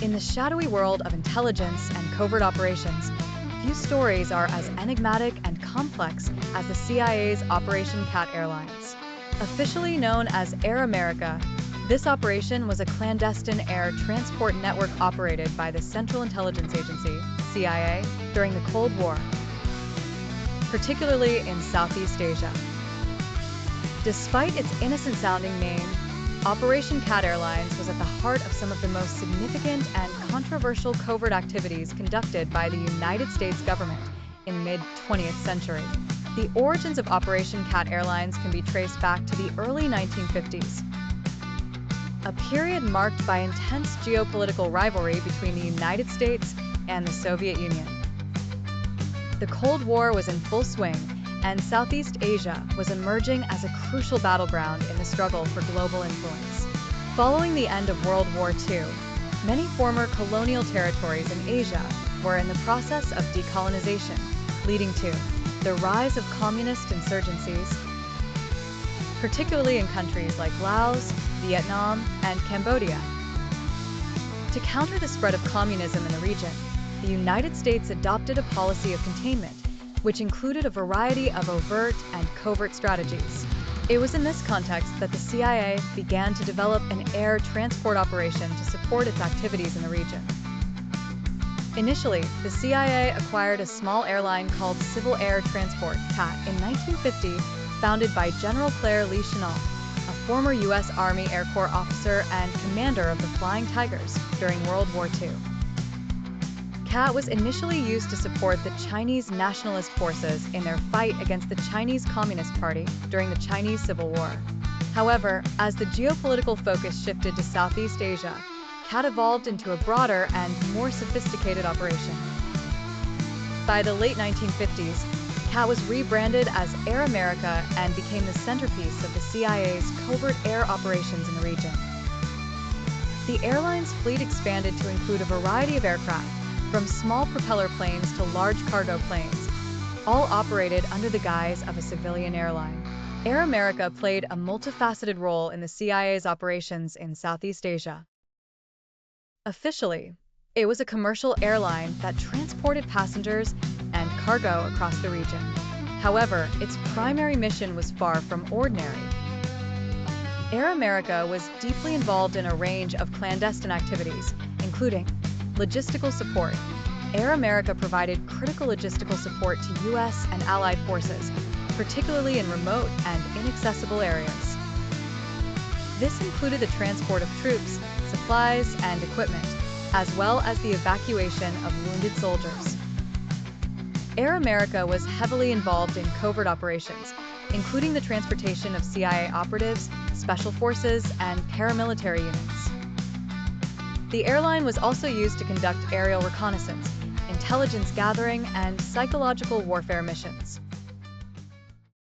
In the shadowy world of intelligence and covert operations, few stories are as enigmatic and complex as the CIA's Operation Cat Airlines. Officially known as Air America, this operation was a clandestine air transport network operated by the Central Intelligence Agency, CIA, during the Cold War, particularly in Southeast Asia. Despite its innocent-sounding name, Operation Cat Airlines was at the heart of some of the most significant and controversial covert activities conducted by the United States government in the mid-20th century. The origins of Operation Cat Airlines can be traced back to the early 1950s, a period marked by intense geopolitical rivalry between the United States and the Soviet Union. The Cold War was in full swing, and Southeast Asia was emerging as a crucial battleground in the struggle for global influence. Following the end of World War II, many former colonial territories in Asia were in the process of decolonization, leading to the rise of communist insurgencies, particularly in countries like Laos, Vietnam, and Cambodia. To counter the spread of communism in the region, the United States adopted a policy of containment, which included a variety of overt and covert strategies. It was in this context that the CIA began to develop an air transport operation to support its activities in the region. Initially, the CIA acquired a small airline called Civil Air Transport, CAT, in 1950, founded by General Claire Lee Chennault, a former U.S. Army Air Corps officer and commander of the Flying Tigers during World War II. CAT was initially used to support the Chinese nationalist forces in their fight against the Chinese Communist Party during the Chinese Civil War. However, as the geopolitical focus shifted to Southeast Asia, CAT evolved into a broader and more sophisticated operation. By the late 1950s, CAT was rebranded as Air America and became the centerpiece of the CIA's covert air operations in the region. The airline's fleet expanded to include a variety of aircraft, from small propeller planes to large cargo planes, all operated under the guise of a civilian airline. Air America played a multifaceted role in the CIA's operations in Southeast Asia. Officially, it was a commercial airline that transported passengers and cargo across the region. However, its primary mission was far from ordinary. Air America was deeply involved in a range of clandestine activities, including logistical support. Air America provided critical logistical support to U.S. and Allied forces, particularly in remote and inaccessible areas. This included the transport of troops, supplies, and equipment, as well as the evacuation of wounded soldiers. Air America was heavily involved in covert operations, including the transportation of CIA operatives, special forces, and paramilitary units. The airline was also used to conduct aerial reconnaissance, intelligence gathering, and psychological warfare missions.